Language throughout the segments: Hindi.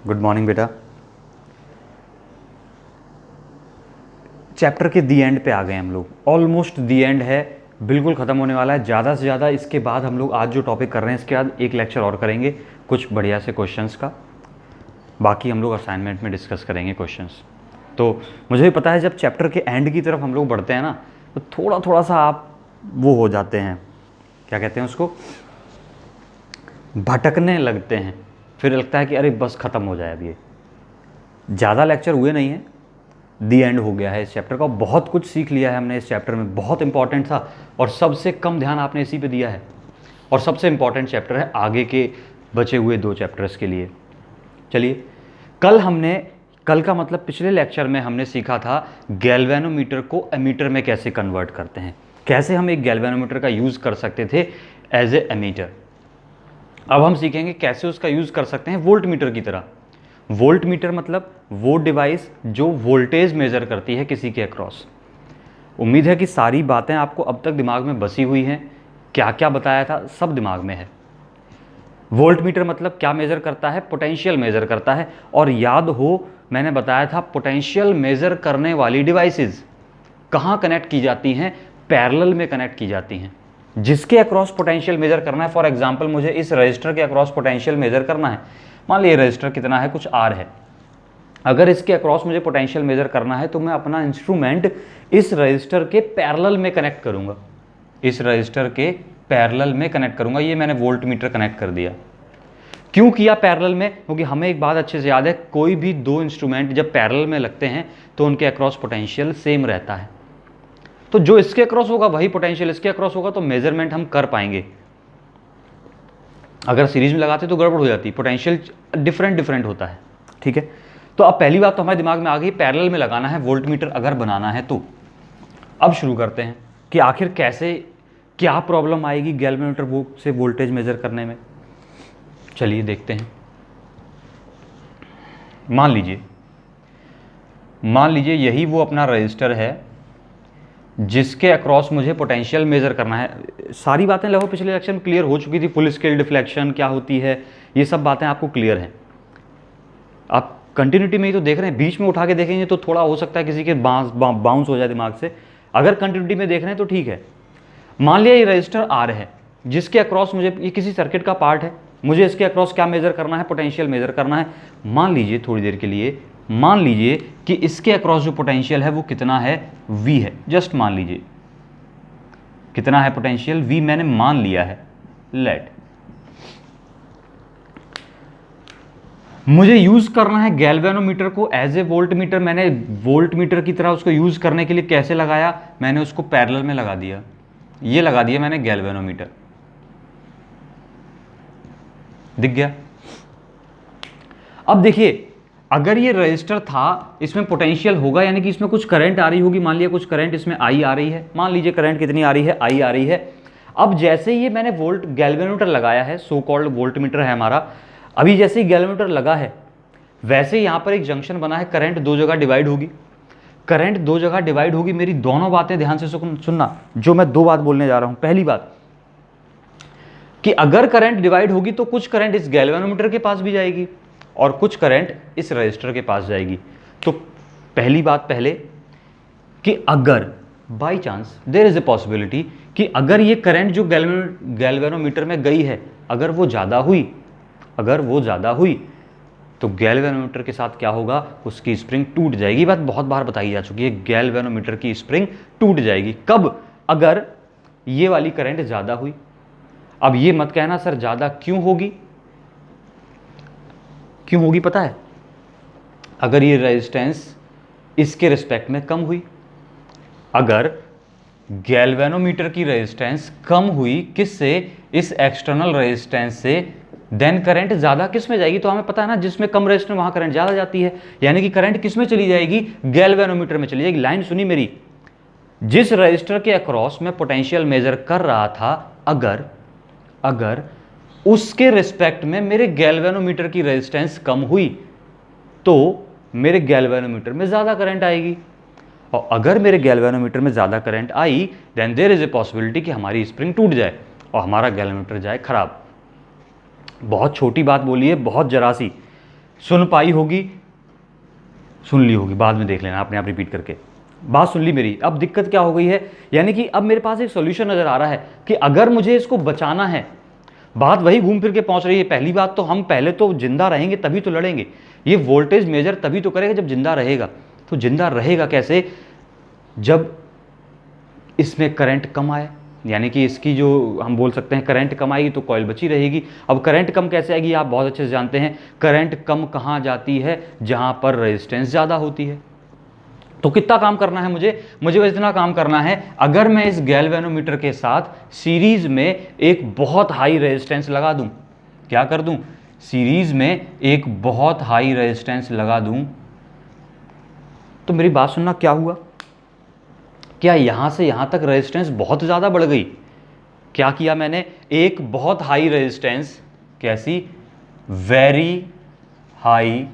गुड मॉर्निंग बेटा। चैप्टर के दी एंड पे आ गए हम लोग, ऑलमोस्ट दी एंड है, बिल्कुल ख़त्म होने वाला है। ज़्यादा से ज़्यादा इसके बाद हम लोग आज जो टॉपिक कर रहे हैं इसके बाद एक लेक्चर और करेंगे कुछ बढ़िया से क्वेश्चंस का, बाकी हम लोग असाइनमेंट में डिस्कस करेंगे क्वेश्चंस। तो मुझे भी पता है जब चैप्टर के एंड की तरफ हम लोग बढ़ते हैं ना तो थोड़ा थोड़ा सा आप वो हो जाते हैं, क्या कहते हैं उसको, भटकने लगते हैं। फिर लगता है कि अरे बस ख़त्म हो जाए अब, ये ज़्यादा लेक्चर हुए नहीं हैं, दी एंड हो गया है इस चैप्टर का। बहुत कुछ सीख लिया है हमने इस चैप्टर में, बहुत इंपॉर्टेंट था और सबसे कम ध्यान आपने इसी पे दिया है। और सबसे इंपॉर्टेंट चैप्टर है आगे के बचे हुए 2 चैप्टर्स के लिए। चलिए, कल का मतलब पिछले लेक्चर में हमने सीखा था गैल्वेनोमीटर को एमीटर में कैसे कन्वर्ट करते हैं, कैसे हम एक गैल्वेनोमीटर का यूज़ कर सकते थे एज ए एमीटर। अब हम सीखेंगे कैसे उसका यूज़ कर सकते हैं वोल्ट मीटर की तरह। वोल्ट मीटर मतलब वो डिवाइस जो वोल्टेज मेज़र करती है किसी के अक्रॉस। उम्मीद है कि सारी बातें आपको अब तक दिमाग में बसी हुई हैं, क्या क्या बताया था सब दिमाग में है। वोल्ट मीटर मतलब क्या मेज़र करता है, पोटेंशियल मेज़र करता है। और याद हो मैंने बताया था पोटेंशियल मेज़र करने वाली डिवाइसेस कहाँ कनेक्ट की जाती हैं, पैरेलल में कनेक्ट की जाती हैं। जिसके अक्रॉस पोटेंशियल मेज़र करना है, फॉर एग्जांपल मुझे इस रजिस्टर के अक्रॉस पोटेंशियल मेज़र करना है, मान लीजिए रजिस्टर कितना है, कुछ आर है। अगर इसके अक्रॉस मुझे पोटेंशियल मेज़र करना है तो मैं अपना इंस्ट्रूमेंट इस रजिस्टर के पैरेलल में कनेक्ट करूंगा, इस रजिस्टर के पैरेलल में कनेक्ट करूंगा। ये मैंने वोल्ट मीटर कनेक्ट कर दिया। क्यों किया पैरेलल में? क्योंकि हमें एक बात अच्छे से याद है, कोई भी 2 इंस्ट्रूमेंट जब पैरेलल में लगते हैं तो उनके अक्रॉस पोटेंशियल सेम रहता है। तो जो इसके अक्रॉस होगा वही पोटेंशियल इसके अक्रॉस होगा, तो मेजरमेंट हम कर पाएंगे। अगर सीरीज में लगाते तो गड़बड़ हो जाती, पोटेंशियल डिफरेंट डिफरेंट होता है। ठीक है, तो अब पहली बात तो हमारे दिमाग में आ गई, पैरेलल में लगाना है वोल्ट मीटर अगर बनाना है तो। अब शुरू करते हैं कि आखिर कैसे, क्या प्रॉब्लम आएगी गैल्वेनोमीटर से वोल्टेज मेजर करने में। चलिए देखते हैं। मान लीजिए यही वो अपना रजिस्टर है जिसके अक्रॉस मुझे पोटेंशियल मेजर करना है। सारी बातें लगभग पिछले लेक्चर में क्लियर हो चुकी थी, फुल स्केल डिफ्लेक्शन क्या होती है, ये सब बातें आपको क्लियर हैं। आप कंटिन्यूटी में ही तो देख रहे हैं, बीच में उठा के देखेंगे तो थोड़ा हो सकता है किसी के बाउंस हो जाए दिमाग से। अगर कंटिन्यूटी में देख रहे हैं तो ठीक है। मान लिया ये रजिस्टर आर है जिसके अक्रॉस मुझे, ये किसी सर्किट का पार्ट है, मुझे इसके अक्रॉस क्या मेजर करना है, पोटेंशियल मेजर करना है। मान लीजिए थोड़ी देर के लिए, मान लीजिए कि इसके अक्रॉस जो पोटेंशियल है वो कितना है, V है। जस्ट मान लीजिए कितना है पोटेंशियल, V मैंने मान लिया है। लेट मुझे यूज करना है गैल्वेनोमीटर को एज ए वोल्ट मीटर। मैंने वोल्ट मीटर की तरह उसको यूज करने के लिए कैसे लगाया, मैंने उसको पैरेलल में लगा दिया, ये लगा दिया मैंने गैल्वेनोमीटर। दिख गया? अब देखिए, अगर ये रजिस्टर था, इसमें पोटेंशियल होगा यानी कि इसमें कुछ करंट आ रही होगी। मान लिया कुछ करंट इसमें आई आ रही है, मान लीजिए करंट कितनी आ रही है, आई आ रही है। अब जैसे ही ये मैंने वोल्ट गैल्वेनोमीटर लगाया है, सो कॉल्ड वोल्ट मीटर है हमारा, अभी जैसे ही गैल्वेनोमीटर लगा है वैसे ही यहां पर एक जंक्शन बना है, करंट 2 जगह डिवाइड होगी। करंट 2 जगह डिवाइड होगी। मेरी दोनों बातें ध्यान से सुनना, जो मैं 2 बात बोलने जा रहा हूं। पहली बात कि अगर करंट डिवाइड होगी तो कुछ करंट इस गैल्वेनोमीटर के पास भी जाएगी और कुछ करंट इस रजिस्टर के पास जाएगी। तो पहली बात पहले कि अगर by chance there is a possibility कि अगर ये करंट जो गैल्वेनोमीटर में गई है अगर वो ज़्यादा हुई तो गैल्वेनोमीटर के साथ क्या होगा, उसकी स्प्रिंग टूट जाएगी। बात बहुत बार बताई जा चुकी है, गैल्वेनोमीटर की स्प्रिंग टूट जाएगी। कब? अगर ये वाली करंट ज़्यादा हुई। अब ये मत कहना सर ज़्यादा क्यों होगी पता है? अगर ये रेजिस्टेंस इसके रिस्पेक्ट में कम हुई, अगर गैल्वेनोमीटर की रेजिस्टेंस कम हुई किससे, इस एक्सटर्नल रेजिस्टेंस से, देन करंट ज्यादा किस में जाएगी? तो हमें पता है ना, जिसमें कम रेजिस्टेंस वहां करंट ज्यादा जाती है, यानी कि करंट किस में चली जाएगी, गैल्वेनोमीटर में चली जाएगी। लाइन सुनी मेरी, जिस रजिस्टर के अक्रॉस में पोटेंशियल मेजर कर रहा था, अगर उसके रिस्पेक्ट में मेरे गैल्वेनोमीटर की रेजिस्टेंस कम हुई तो मेरे गैल्वेनोमीटर में ज्यादा करंट आएगी। और अगर मेरे गैल्वेनोमीटर में ज्यादा करंट आई then there is a possibility कि हमारी स्प्रिंग टूट जाए और हमारा गैल्वेनोमीटर जाए खराब। बहुत छोटी बात बोली है, बहुत जरा सी। सुन पाई होगी, सुन ली होगी, बाद में देख लेना अपने आप रिपीट करके। बात सुन ली मेरी। अब दिक्कत क्या हो गई है, यानी कि अब मेरे पास एक सॉल्यूशन नजर आ रहा है कि अगर मुझे इसको बचाना है, बात वही घूम फिर के पहुंच रही है। पहली बात तो हम पहले तो जिंदा रहेंगे तभी तो लड़ेंगे, ये वोल्टेज मेजर तभी तो करेगा जब जिंदा रहेगा। तो जिंदा रहेगा कैसे, जब इसमें करंट कम आए, यानी कि इसकी जो हम बोल सकते हैं करंट कम आएगी तो कॉइल बची रहेगी। अब करंट कम कैसे आएगी, आप बहुत अच्छे से जानते हैं, करंट कम कहाँ जाती है, जहां पर रेजिस्टेंस ज़्यादा होती है। तो कितना काम करना है मुझे बस इतना काम करना है, अगर मैं इस गैल्वेनोमीटर के साथ सीरीज में एक बहुत हाई रेजिस्टेंस लगा दूं, क्या कर दूं, सीरीज में एक बहुत हाई रेजिस्टेंस लगा दूं, तो मेरी बात सुनना, क्या हुआ, क्या यहां से यहां तक रेजिस्टेंस बहुत ज़्यादा बढ़ गई। क्या किया मैंने, एक बहुत हाई रेजिस्टेंस, कैसी, वेरी हाई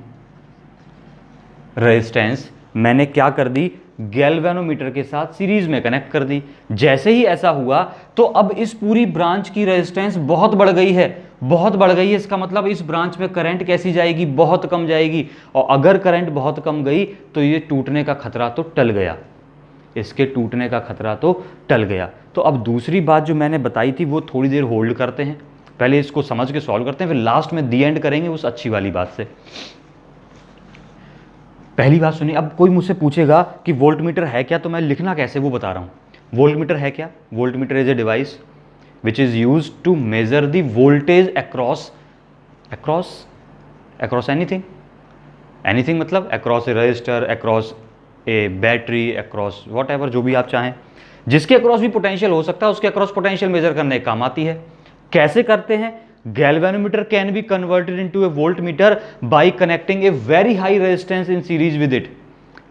रेजिस्टेंस मैंने क्या कर दी, गैल्वेनोमीटर के साथ सीरीज में कनेक्ट कर दी। जैसे ही ऐसा हुआ तो अब इस पूरी ब्रांच की रेजिस्टेंस बहुत बढ़ गई है, बहुत बढ़ गई है। इसका मतलब इस ब्रांच में करंट कैसी जाएगी, बहुत कम जाएगी। और अगर करंट बहुत कम गई तो ये टूटने का खतरा तो टल गया, इसके टूटने का खतरा तो टल गया। तो अब दूसरी बात जो मैंने बताई थी वो थोड़ी देर होल्ड करते हैं, पहले इसको समझ के सॉल्व करते हैं, फिर लास्ट में दी एंड करेंगे उस अच्छी वाली बात से। पहली बात सुनिए, अब कोई मुझसे पूछेगा कि वोल्टमीटर है क्या, तो मैं लिखना कैसे वो बता रहा हूं। वोल्टमीटर है क्या, voltmeter is a device which is use to measure the voltage across anything मतलब across a resistor, across a battery, across whatever, जो भी आप चाहें, जिसके अक्रॉस भी पोटेंशियल हो सकता है उसके अक्रॉस पोटेंशियल मेजर करने काम आती है। कैसे करते हैं, galvanometer can be converted into a voltmeter by connecting a very high resistance in series with it,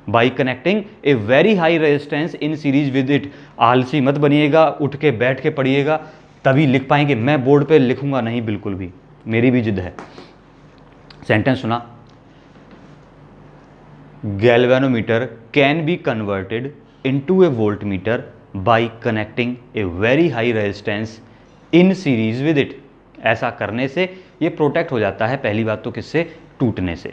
by connecting a very high resistance in series with it। आलसी मत बनिएगा, उठ के बैठ के पढ़िएगा तभी लिख पाएंगे, मैं बोर्ड पे लिखूंगा नहीं बिल्कुल भी, मेरी भी जिद है। सेंटेंस सुना, galvanometer can be converted into a voltmeter by connecting a very high resistance in series with it। ऐसा करने से ये प्रोटेक्ट हो जाता है, पहली बात तो किससे, टूटने से।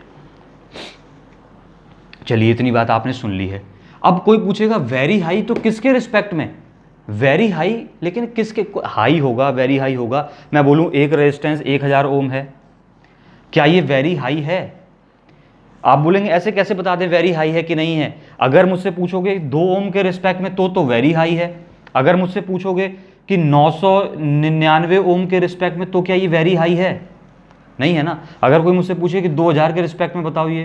चलिए इतनी बात आपने सुन ली है। अब कोई पूछेगा वेरी हाई तो किसके रिस्पेक्ट में, वेरी हाई लेकिन किसके, हाई होगा, वेरी हाई होगा। मैं बोलूं एक रेजिस्टेंस 1000 ओम है, क्या ये वेरी हाई है। आप बोलेंगे ऐसे कैसे बता दें वेरी हाई है कि नहीं है। अगर मुझसे पूछोगे 2 ओम के रिस्पेक्ट में तो वेरी हाई है। अगर मुझसे पूछोगे कि 999 ओम के रिस्पेक्ट में तो क्या ये वेरी हाई है, नहीं है ना। अगर कोई मुझसे पूछे कि 2000 के रिस्पेक्ट में बताओ ये,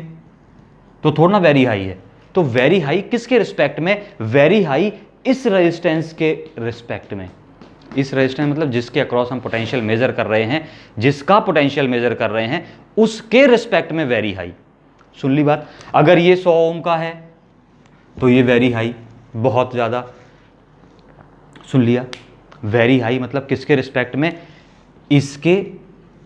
तो थोड़ा ना वेरी हाई है। तो वेरी हाई किसके रिस्पेक्ट में, वेरी हाई इस रेजिस्टेंस के रिस्पेक्ट में। इस रेजिस्टेंस मतलब जिसके अक्रॉस हम पोटेंशियल मेजर कर रहे हैं, जिसका पोटेंशियल मेजर कर रहे हैं उसके रिस्पेक्ट में वेरी हाई। सुन ली बात। अगर ये 100 ओम का है तो ये वेरी हाई, बहुत ज्यादा। सुन लिया, वेरी हाई मतलब किसके रिस्पेक्ट में, इसके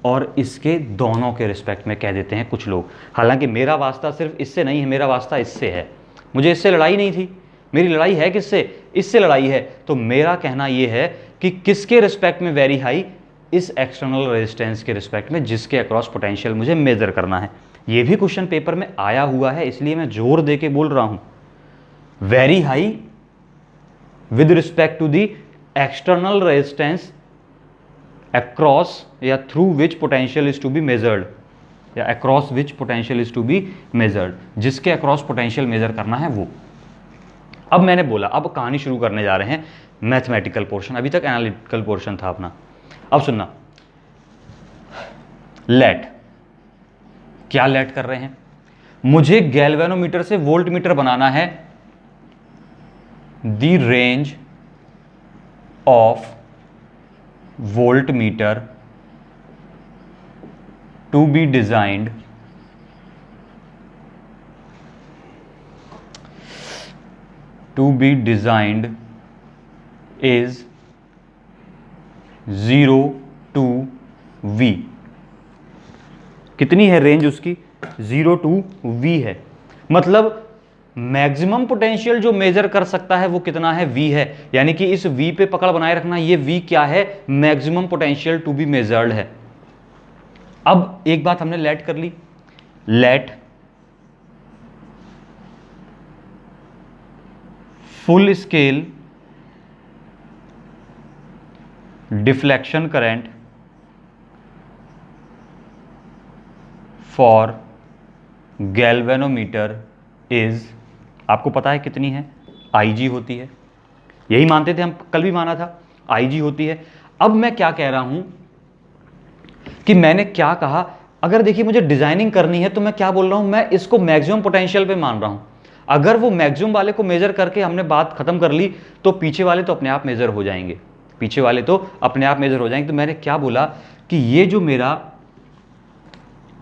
और इसके दोनों के रिस्पेक्ट में कह देते हैं कुछ लोग। हालांकि मेरा वास्ता सिर्फ इससे नहीं है, मेरा वास्ता इससे है। मुझे इससे लड़ाई नहीं थी, मेरी लड़ाई है किससे, इससे लड़ाई है। तो मेरा कहना यह है कि किसके रिस्पेक्ट में वेरी हाई, इस एक्सटर्नल रेजिस्टेंस के रिस्पेक्ट में जिसके अक्रॉस पोटेंशियल मुझे मेजर करना है। यह भी क्वेश्चन पेपर में आया हुआ है, इसलिए मैं जोर दे के बोल रहा हूं। Very high with respect to the external resistance across या through which potential is to be measured, या across which potential is to be measured, जिसके across potential measure करना है वो। अब मैंने बोला, अब कहानी शुरू करने जा रहे हैं, मैथमेटिकल पोर्शन, अभी तक एनालिटिकल पोर्शन था अपना। अब सुनना, लेट, क्या लेट कर रहे हैं, मुझे गैल्वेनोमीटर से वोल्टमीटर बनाना है। The range of voltmeter to be designed is 0 to V। कितनी है रेंज उसकी, 0 to V है। मतलब मैक्सिमम पोटेंशियल जो मेजर कर सकता है वो कितना है, V है। यानी कि इस V पे पकड़ बनाए रखना, ये V क्या है, maximum potential to be measured है। अब एक बात हमने लेट कर ली, let full scale deflection current for galvanometer is, आपको पता है कितनी है, IG होती है, यही मानते थे हम, कल भी माना था, IG होती है। अब मैं क्या कह रहा हूं कि मैंने क्या कहा, अगर देखिए मुझे डिजाइनिंग करनी है तो मैं क्या बोल रहा हूं, मैं इसको मैक्सिमम पोटेंशियल पे मान रहा हूं। अगर वो मैक्सिमम वाले को मेजर करके हमने बात खत्म कर ली तो पीछे वाले तो अपने आप मेजर हो जाएंगे, पीछे वाले तो अपने आप मेजर हो जाएंगे। तो मैंने क्या बोला कि ये जो मेरा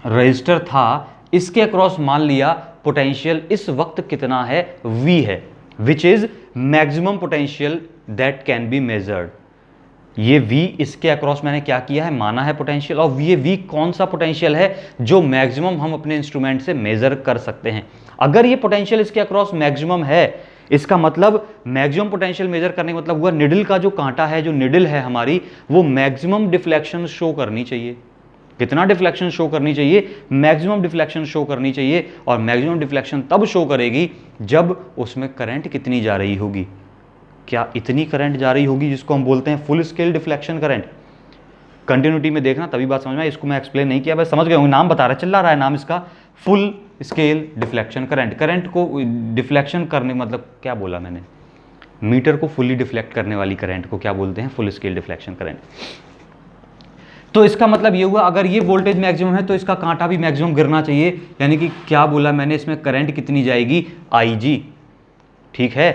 रजिस्टर था इसके अक्रॉस मान लिया पोटेंशियल इस वक्त कितना है, V है, which is maximum potential that can be measured. ये V इसके अक्रॉस मैंने क्या किया है, माना है पोटेंशियल, और ये V कौन सा पोटेंशियल है जो मैक्सिमम हम अपने इंस्ट्रूमेंट से मेजर कर सकते हैं। अगर ये पोटेंशियल इसके अक्रॉस मैक्सिमम है, इसका मतलब मैक्सिमम पोटेंशियल मेजर करने का मतलब हुआ निडल का जो कांटा है, जो निडल है हमारी, वो मैक्सिमम डिफ्लेक्शन शो करनी चाहिए। कितना डिफ्लेक्शन शो करनी चाहिए, मैक्सिमम डिफ्लेक्शन शो करनी चाहिए। और मैक्सिमम डिफ्लेक्शन तब शो करेगी जब उसमें करंट कितनी जा रही होगी, क्या इतनी करंट जा रही होगी जिसको हम बोलते हैं full scale deflection current. Continuity में देखना तभी बात समझ में, इसको मैं एक्सप्लेन नहीं किया, बस समझ गए होंगे, नाम बता रहा, चिल्ला रहा है नाम इसका, full scale deflection current. Current को डिफ्लेक्शन करने मतलब क्या बोला मैंने, मीटर को फुली डिफ्लेक्ट करने वाली करंट को क्या बोलते हैं, फुल स्केल डिफ्लेक्शन करंट। तो इसका मतलब ये हुआ अगर ये वोल्टेज मैक्सिमम है तो इसका कांटा भी मैक्सिमम गिरना चाहिए, यानी कि क्या बोला मैंने, इसमें करंट कितनी जाएगी, IG। ठीक है,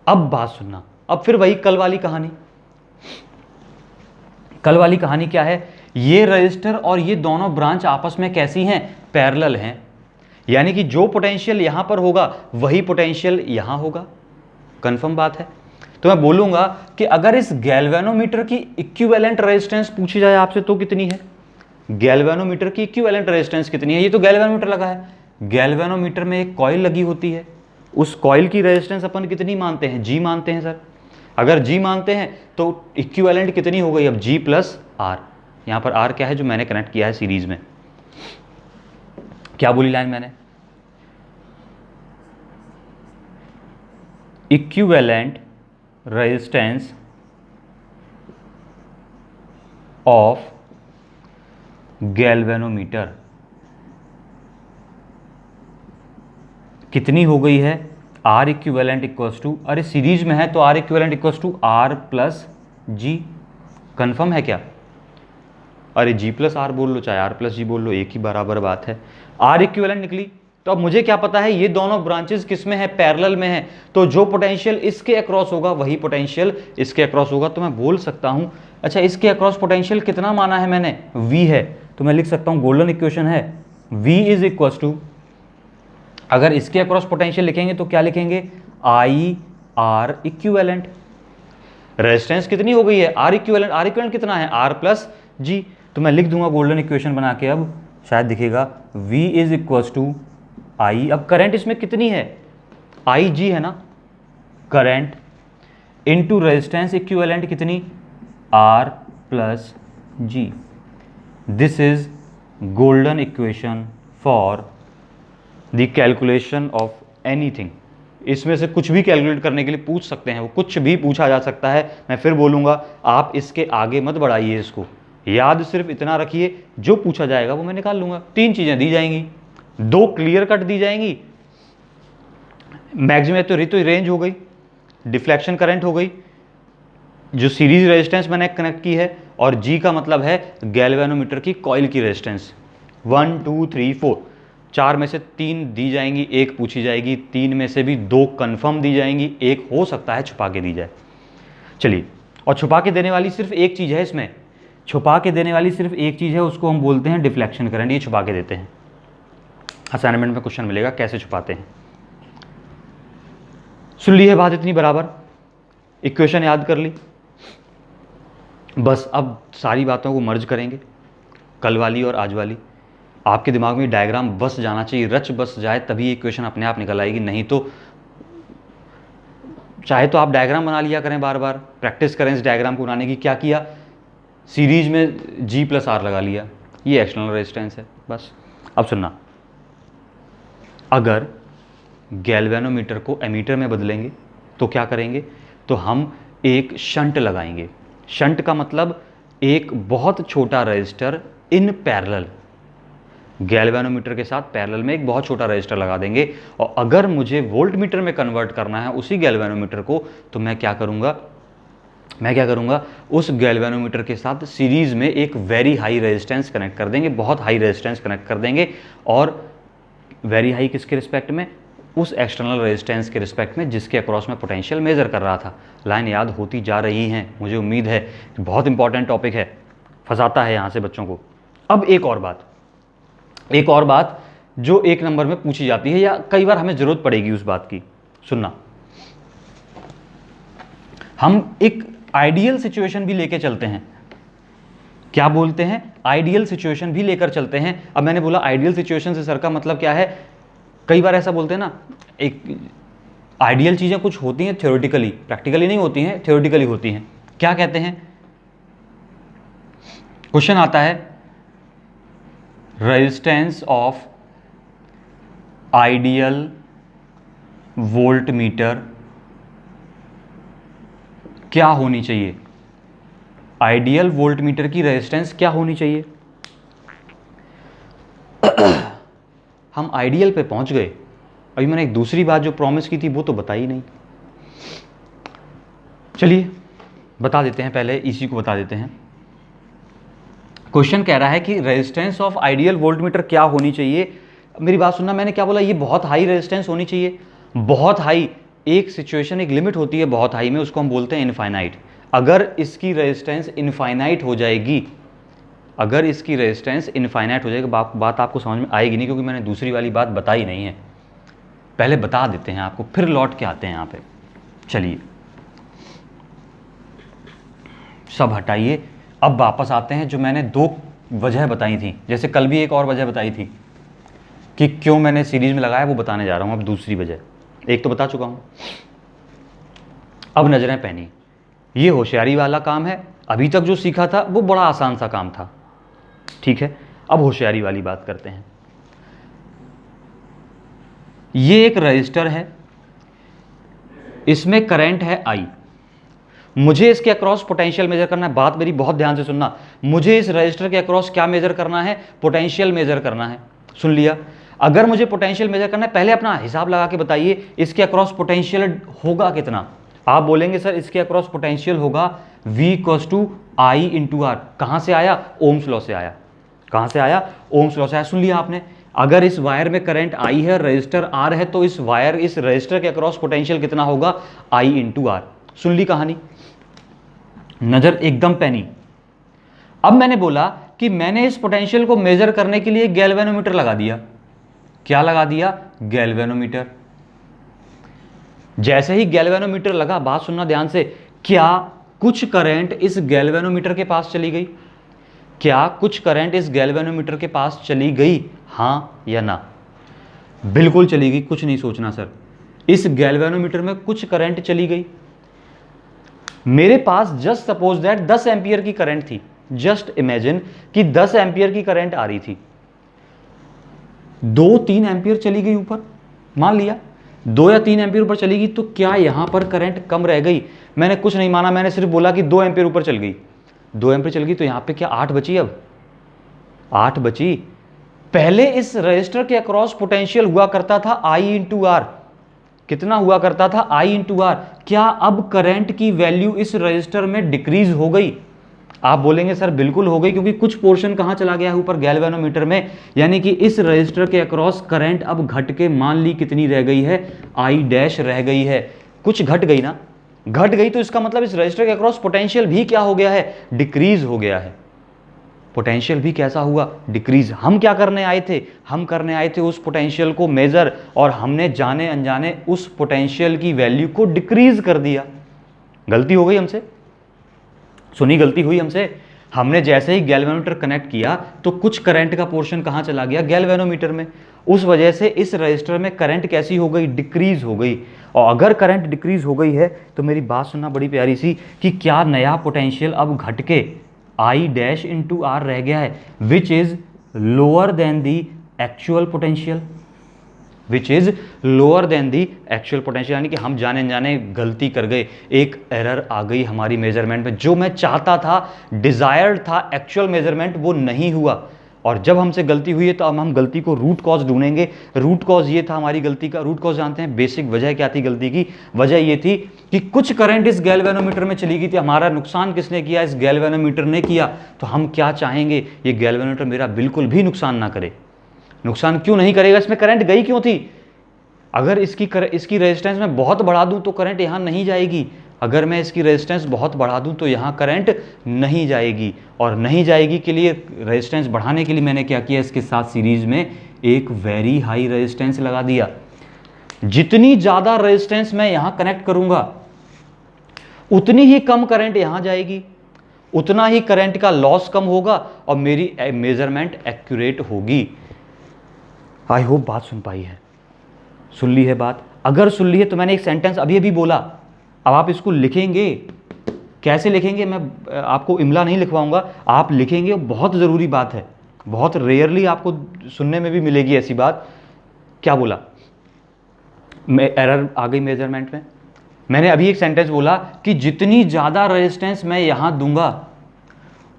अब बात सुनना, अब फिर वही कल वाली कहानी। कल वाली कहानी क्या है, ये रजिस्टर और ये दोनों ब्रांच आपस में कैसी हैं, पैरेलल हैं, यानी कि जो पोटेंशियल यहां पर होगा वही पोटेंशियल यहां होगा। कंफर्म बात है। तो मैं बोलूंगा कि अगर इस गैल्वेनोमीटर की इक्विवेलेंट रेजिस्टेंस पूछी जाए आपसे तो कितनी है, गैल्वेनोमीटर की इक्विवेलेंट रेजिस्टेंस कितनी है, ये तो गैल्वेनोमीटर लगा है, गैल्वेनोमीटर में एक कॉइल लगी होती है, उस कॉइल की रेजिस्टेंस अपन कितनी मानते हैं, G मानते हैं सर। अगर G मानते हैं तो इक्विवेलेंट कितनी हो गई अब, G प्लस R। यहां पर R क्या है, जो मैंने कनेक्ट किया है सीरीज में। क्या बोली लाइन मैंने, इक्विवेलेंट रेजिस्टेंस ऑफ गैल्वेनोमीटर कितनी हो गई है, R इक्विवेलेंट इक्वल्स टू, अरे सीरीज में है तो R equivalent equals to R plus G। Confirm है क्या, अरे G प्लस R बोल लो चाहे R प्लस G बोल लो, एक ही बराबर बात है। R इक्विवेलेंट निकली तो अब मुझे क्या पता है, ये दोनों ब्रांचेस किस में है, पैरेलल में है, तो जो पोटेंशियल इसके अक्रॉस होगा वही पोटेंशियल इसके अक्रॉस होगा। तो मैं बोल सकता हूं, अच्छा इसके अक्रॉस पोटेंशियल कितना माना है मैंने, V है, तो मैं लिख सकता हूं गोल्डन इक्वेशन है V इज इक्वल्स टू, अगर इसके अक्रॉस पोटेंशियल लिखेंगे तो क्या लिखेंगे, IR इक्विवेलेंट। रेजिस्टेंस कितनी हो गई है, R इक्विवेलेंट, R इक्विवेलेंट कितना है, R प्लस G। तो मैं लिख दूंगा गोल्डन इक्वेशन बना के, अब शायद दिखेगा V is equals to I, अब करंट इसमें कितनी है, IG है ना, करंट इनटू रेजिस्टेंस इक्विवेलेंट कितनी, R plus G। This is golden equation for the calculation of anything. इसमें से कुछ भी कैलकुलेट करने के लिए पूछ सकते हैं, वो कुछ भी पूछा जा सकता है। मैं फिर बोलूंगा आप इसके आगे मत बढ़ाइए, इसको याद सिर्फ इतना रखिए, जो पूछा जाएगा वो मैं निकाल लूंगा। 3 चीजें दी जाएंगी, 2 क्लियर कट दी जाएंगी, मैक्सिमम तो रेंज हो गई, डिफ्लेक्शन करंट हो गई, जो सीरीज रेजिस्टेंस मैंने कनेक्ट की है, और G का मतलब है गैल्वेनोमीटर की कॉइल की रेजिस्टेंस। 1 2 3 4, 4 में से 3 दी जाएंगी, 1 पूछी जाएगी, 3 में से भी 2 कंफर्म दी जाएंगी, 1 हो सकता है छुपा के दी जाए। चलिए, और छुपा के देने वाली सिर्फ एक चीज़ है इसमें, छुपा के देने वाली सिर्फ एक चीज़ है, उसको हम बोलते हैं डिफ्लेक्शन करंट। ये छुपा के देते हैं, असाइनमेंट में क्वेश्चन मिलेगा कैसे छुपाते हैं। सुन ली है बात इतनी बराबर, इक्वेशन याद कर ली, बस अब सारी बातों को मर्ज करेंगे, कल वाली और आज वाली। आपके दिमाग में डायग्राम बस जाना चाहिए, रच बस जाए, तभी इक्वेशन अपने आप निकल आएगी। नहीं तो चाहे तो आप डायग्राम बना लिया करें, बार बार प्रैक्टिस करें इस डायग्राम को बनाने की। क्या किया, सीरीज में G प्लस R लगा लिया, ये एक्सटर्नल रेजिस्टेंस है, बस अब सुनना, अगर गैल्वेनोमीटर को एमीटर में बदलेंगे तो क्या करेंगे, तो हम एक शंट लगाएंगे। शंट का मतलब एक बहुत छोटा रजिस्टर इन पैरेलल, गैल्वेनोमीटर के साथ पैरेलल में एक बहुत छोटा रजिस्टर लगा देंगे। और अगर मुझे वोल्ट मीटर में कन्वर्ट करना है उसी गैल्वेनोमीटर को, तो मैं क्या करूंगा, उस गैल्वेनोमीटर के साथ सीरीज में एक वेरी हाई रेजिस्टेंस कनेक्ट कर देंगे, बहुत हाई रेजिस्टेंस कनेक्ट कर देंगे। और वेरी हाई किसके रिस्पेक्ट में, उस एक्सटर्नल रेजिस्टेंस के रिस्पेक्ट में जिसके अक्रॉस में पोटेंशियल मेजर कर रहा था। लाइन याद होती जा रही हैं, मुझे उम्मीद है कि बहुत इंपॉर्टेंट टॉपिक है, फंसाता है यहाँ से बच्चों को। अब एक और बात जो एक नंबर में पूछी जाती है या कई बार हमें जरूरत पड़ेगी उस बात की, सुनना। हम एक आइडियल सिचुएशन भी लेके चलते हैं, क्या बोलते हैं, आइडियल सिचुएशन भी लेकर चलते हैं। अब मैंने बोला आइडियल सिचुएशन से सर का मतलब क्या है, कई बार ऐसा बोलते हैं ना, एक आइडियल चीजें कुछ होती हैं थ्योरेटिकली, प्रैक्टिकली नहीं होती हैं, थ्योरेटिकली होती हैं। क्या कहते हैं, क्वेश्चन आता है resistance of ideal volt meter क्या होनी चाहिए, आइडियल वोल्ट मीटर की रेजिस्टेंस क्या होनी चाहिए। हम आइडियल पे पहुंच गए, अभी मैंने एक दूसरी बात जो प्रॉमिस की थी वो तो बताई नहीं। चलिए बता देते हैं, पहले इसी को बता देते हैं। क्वेश्चन कह रहा है कि resistance of ideal volt meter क्या होनी चाहिए। मेरी बात सुनना, मैंने क्या बोला, ये बहुत हाई रेजिस्टेंस होनी चाहिए। बहुत हाई, एक सिचुएशन, एक लिमिट होती है बहुत हाई में, उसको हम बोलते हैं इनफाइनाइट। अगर इसकी रेजिस्टेंस इनफाइनाइट हो जाएगी, अगर इसकी रेजिस्टेंस इनफाइनाइट हो जाएगी, बात आपको समझ में आएगी नहीं क्योंकि मैंने दूसरी वाली बात बताई नहीं है, पहले बता देते हैं आपको, फिर लौट के आते हैं यहाँ पे। चलिए सब हटाइए, अब वापस आते हैं जो मैंने दो वजह बताई थी, जैसे कल भी एक और वजह बताई थी कि क्यों मैंने सीरीज में लगाया, वो बताने जा रहा हूँ अब दूसरी वजह। एक तो बता चुका हूँ, अब नजरें पहनी, ये होशियारी वाला काम है। अभी तक जो सीखा था वो बड़ा आसान सा काम था, ठीक है। अब होशियारी वाली बात करते हैं। ये एक रजिस्टर है, इसमें करंट है I, मुझे इसके अक्रॉस पोटेंशियल मेजर करना है। बात मेरी बहुत ध्यान से सुनना, मुझे इस रजिस्टर के अक्रॉस क्या मेजर करना है, पोटेंशियल मेजर करना है। सुन लिया, अगर मुझे पोटेंशियल मेजर करना है, पहले अपना हिसाब लगा के बताइए इसके अक्रॉस पोटेंशियल होगा कितना। आप बोलेंगे सर इसके अक्रॉस पोटेंशियल होगा V = I × R। कहां से आया, ओम्स लॉ से आया। कहां से आया, ओम्स लॉ से आया। सुन लिया आपने, अगर इस वायर में करंट I है, रजिस्टर R है, तो इस रजिस्टर के अक्रॉस पोटेंशियल कितना होगा, I × R। सुन ली कहानी, नजर एकदम पैनी। अब मैंने बोला कि मैंने इस पोटेंशियल को मेजर करने के लिए गैल्वेनोमीटर लगा दिया। क्या लगा दिया, गैल्वेनोमीटर। जैसे ही गैल्वेनोमीटर लगा, बात सुनना ध्यान से, क्या कुछ करंट इस गैल्वेनोमीटर के पास चली गई, क्या कुछ करंट इस गैल्वेनोमीटर के पास चली गई, हां या ना। बिल्कुल चली गई, कुछ नहीं सोचना सर, इस गैल्वेनोमीटर में कुछ करंट चली गई। मेरे पास जस्ट सपोज दैट 10 एम्पियर की करंट थी, जस्ट इमेजिन कि 10 एम्पियर की करंट आ रही थी, 2-3 एम्पियर चली गई ऊपर, मान लिया 2 या 3 एम्पियर ऊपर चली गई, तो क्या यहां पर करंट कम रह गई। मैंने कुछ नहीं माना, मैंने सिर्फ बोला कि 2 एम्पियर ऊपर चल गई, 2 एम्पियर चल गई, तो यहां पे क्या 8 बची, अब 8 बची। पहले इस रजिस्टर के अक्रॉस पोटेंशियल हुआ करता था I × R, कितना हुआ करता था, I × R। क्या अब करंट की वैल्यू इस रजिस्टर में डिक्रीज हो गई। आप बोलेंगे सर बिल्कुल हो गई, क्योंकि कुछ पोर्शन कहां चला गया है, ऊपर गैल्वेनोमीटर में, यानी कि इस रजिस्टर के अक्रॉस करंट अब घट के मान ली कितनी रह गई है, I' रह गई है। कुछ घट गई ना, घट गई, तो इसका मतलब इस रजिस्टर के अक्रॉस पोटेंशियल भी क्या हो गया है, डिक्रीज हो गया है। पोटेंशियल भी कैसा हुआ, डिक्रीज। हम क्या करने आए थे, हम करने आए थे उस पोटेंशियल को मेजर, और हमने जाने अनजाने उस पोटेंशियल की वैल्यू को डिक्रीज कर दिया। गलती हो गई हमसे, सुनी, गलती हुई हमसे। हमने जैसे ही गैल्वेनोमीटर कनेक्ट किया तो कुछ करंट का पोर्शन कहां चला गया, गैल्वेनोमीटर में। उस वजह से इस रजिस्टर में करंट कैसी हो गई, डिक्रीज हो गई। और अगर करंट डिक्रीज हो गई है तो मेरी बात सुनना बड़ी प्यारी सी, कि क्या नया पोटेंशियल अब घट के I' × R रह गया है, which is lower than the actual potential which is lower than the actual potential, यानी कि हम जाने अनजाने गलती कर गए, एक एरर आ गई हमारी मेजरमेंट में, जो मैं चाहता था, डिजायर्ड था एक्चुअल मेजरमेंट, वो नहीं हुआ। और जब हमसे गलती हुई है तो अब हम गलती को रूट कॉज ढूंढेंगे। रूट कॉज ये था हमारी गलती का, रूट कॉज जानते हैं, बेसिक वजह क्या थी गलती की? वजह ये थी कि कुछ करंट इस गैल्वेनोमीटर में चली गई थी। हमारा नुकसान किसने किया? इस गैल्वेनोमीटर ने किया। तो हम क्या चाहेंगे? ये गैल्वेनोमीटर मेरा बिल्कुल भी नुकसान ना करे। नुकसान क्यों नहीं करेगा? इसमें करंट गई क्यों थी? अगर इसकी रेजिस्टेंस मैं बहुत बढ़ा दूं तो करंट यहां नहीं जाएगी, अगर मैं इसकी रेजिस्टेंस बहुत बढ़ा दूं तो यहां करंट नहीं जाएगी। और नहीं जाएगी के लिए रेजिस्टेंस बढ़ाने के लिए मैंने क्या किया? इसके साथ सीरीज में एक वेरी हाई रेजिस्टेंस लगा दिया। जितनी ज्यादा रेजिस्टेंस मैं यहां कनेक्ट करूंगा उतनी ही कम करंट यहां जाएगी, उतना ही करंट का लॉस कम होगा और मेरी मेजरमेंट एक्यूरेट होगी। आई होप बात सुन पाई है, सुन ली है बात। अगर सुन ली है तो मैंने एक सेंटेंस अभी अभी बोला, अब आप इसको लिखेंगे। कैसे लिखेंगे? मैं आपको इमला नहीं लिखवाऊंगा, आप लिखेंगे। बहुत ज़रूरी बात है, बहुत रेयरली आपको सुनने में भी मिलेगी ऐसी बात। क्या बोला? एरर आ गई मेजरमेंट में। मैंने अभी एक सेंटेंस बोला कि जितनी ज़्यादा रेजिस्टेंस मैं यहां दूंगा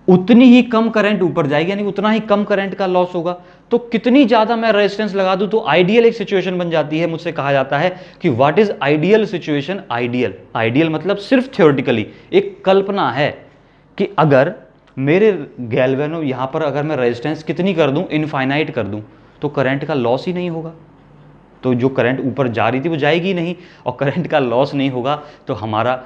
उतनी ही कम करंट ऊपर जाएगी, यानी उतना ही कम करंट का लॉस होगा। तो कितनी ज्यादा मैं रेजिस्टेंस लगा दूं तो आइडियल एक सिचुएशन बन जाती है। मुझसे कहा जाता है कि what is ideal situation? Ideal मतलब सिर्फ थ्योरेटिकली एक कल्पना है कि अगर मेरे गैल्वेनो यहां पर अगर मैं रेजिस्टेंस कितनी कर दूं, इनफाइनाइट कर दूं, तो करंट का लॉस ही नहीं होगा। तो जो करंट ऊपर जा रही थी वो जाएगी नहीं, और करंट का लॉस नहीं होगा, तो हमारा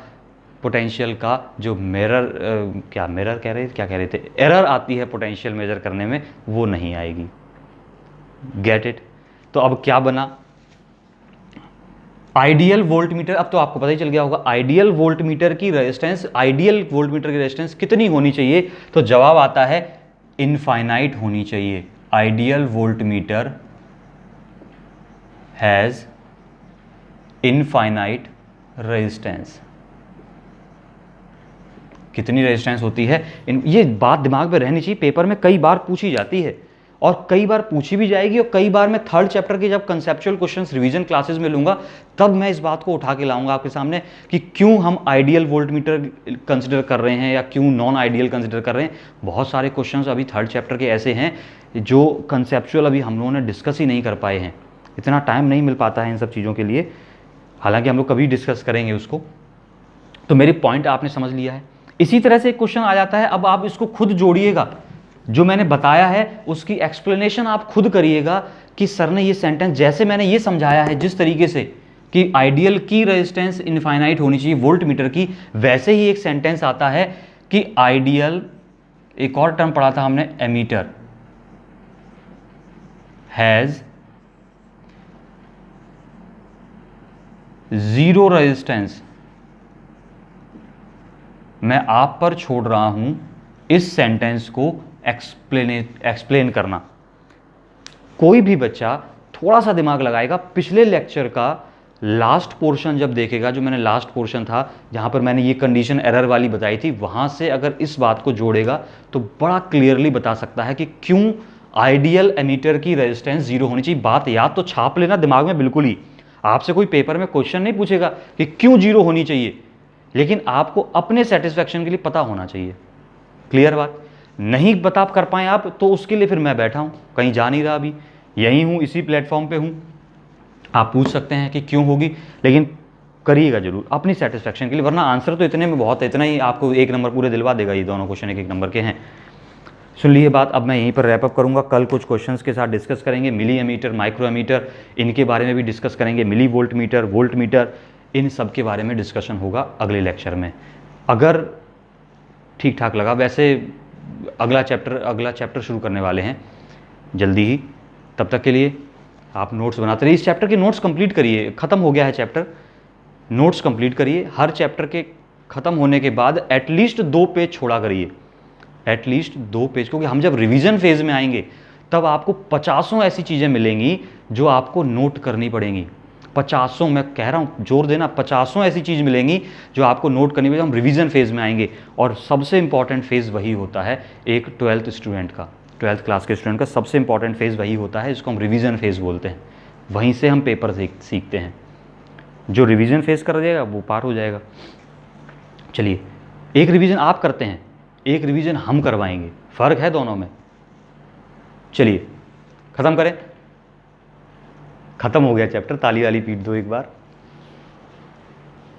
पोटेंशियल का जो क्या कह रहे थे, एरर आती है पोटेंशियल मेजर करने में, वो नहीं आएगी। Get it? तो अब क्या बना? आइडियल वोल्टमीटर, अब तो आपको पता ही चल गया होगा आइडियल वोल्टमीटर की रेजिस्टेंस कितनी होनी चाहिए? तो जवाब आता है इनफाइनाइट होनी चाहिए। Ideal voltmeter has infinite resistance. कितनी रेजिस्टेंस होती है? ये बात दिमाग में रहनी चाहिए, पेपर में कई बार पूछी जाती है और कई बार पूछी भी जाएगी, और कई बार मैं थर्ड चैप्टर के जब कंसेप्चुअल क्वेश्चंस रिवीजन क्लासेस में लूंगा तब मैं इस बात को उठा के लाऊंगा आपके सामने कि क्यों हम आइडियल वोल्टमीटर कंसिडर कर रहे हैं या क्यों नॉन आइडियल कंसिडर कर रहे हैं। बहुत सारे क्वेश्चंस अभी थर्ड चैप्टर के ऐसे हैं जो कंसेप्चुअल अभी हम लोगों ने डिस्कस ही नहीं कर पाए हैं, इतना टाइम नहीं मिल पाता है इन सब चीज़ों के लिए, हालांकि हम लोग कभी डिस्कस करेंगे उसको। तो मेरी पॉइंट आपने समझ लिया है। इसी तरह से एक क्वेश्चन आ जाता है, अब आप इसको खुद जोड़िएगा, जो मैंने बताया है उसकी एक्सप्लेनेशन आप खुद करिएगा कि सर ने ये सेंटेंस जैसे मैंने ये समझाया है, जिस तरीके से कि आइडियल की रेजिस्टेंस इनफाइनाइट होनी चाहिए वोल्टमीटर की, वैसे ही एक सेंटेंस आता है कि आइडियल, एक और टर्म पढ़ा था हमने, एमीटर हैज जीरो रेजिस्टेंस। मैं आप पर छोड़ रहा हूं इस सेंटेंस को एक्सप्लेन करना। कोई भी बच्चा थोड़ा सा दिमाग लगाएगा, पिछले लेक्चर का लास्ट पोर्शन जब देखेगा, जो मैंने लास्ट पोर्शन था जहां पर मैंने ये कंडीशन एरर वाली बताई थी, वहां से अगर इस बात को जोड़ेगा तो बड़ा क्लियरली बता सकता है कि क्यों आइडियल एमीटर की रेजिस्टेंस जीरो होनी चाहिए। बात याद तो छाप लेना दिमाग में बिल्कुल ही। आपसे कोई पेपर में क्वेश्चन नहीं पूछेगा कि क्यों जीरो होनी चाहिए, लेकिन आपको अपने सेटिस्फैक्शन के लिए पता होना चाहिए। क्लियर बात? नहीं बता कर पाए आप तो उसके लिए फिर मैं बैठा हूं, कहीं जा नहीं रहा, अभी यहीं हूं, इसी प्लेटफॉर्म पे हूं। आप पूछ सकते हैं कि क्यों होगी, लेकिन करिएगा जरूर अपनी सेटिस्फैक्शन के लिए, वरना आंसर तो इतने में बहुत है, इतना ही आपको एक नंबर पूरे दिलवा देगा। ये दोनों क्वेश्चन एक एक नंबर के हैं। सुन लीजिए बात, अब मैं यहीं पर रैप अप करूंगा। कल कुछ क्वेश्चंस के साथ डिस्कस करेंगे, मिली एमीटर, माइक्रो एमीटर, इनके बारे में भी डिस्कस करेंगे, मिली वोल्ट मीटर, इन सब के बारे में डिस्कशन होगा अगले लेक्चर में, अगर ठीक ठाक लगा। वैसे अगला चैप्टर शुरू करने वाले हैं जल्दी ही, तब तक के लिए आप नोट्स बनाते रहिए। इस चैप्टर के नोट्स कंप्लीट करिए, ख़त्म हो गया है चैप्टर, नोट्स कंप्लीट करिए। हर चैप्टर के ख़त्म होने के बाद एटलीस्ट 2 पेज छोड़ा करिए, एटलीस्ट 2 पेज, क्योंकि हम जब रिवीजन फेज में आएंगे तब आपको 50 ऐसी चीज़ें मिलेंगी जो आपको नोट करनी पड़ेंगी। 50, मैं कह रहा हूँ जोर देना, 50 ऐसी चीज़ मिलेंगी जो आपको नोट करनी पड़ेगी। हम रिवीजन फेज में आएंगे और सबसे इंपॉर्टेंट फेज वही होता है एक 12th स्टूडेंट का। ट्वेल्थ क्लास के स्टूडेंट का सबसे इंपॉर्टेंट फेज़ वही होता है, जिसको हम रिवीजन फेज़ बोलते हैं। वहीं से हम पेपर सीखते हैं। जो रिवीजन फेज़ कर देगा वो पार हो जाएगा। चलिए, एक रिवीजन आप करते हैं, एक रिवीजन हम करवाएंगे, फ़र्क है दोनों में। चलिए ख़त्म करें। ख़त्म हो गया चैप्टर, ताली वाली पीट दो एक बार।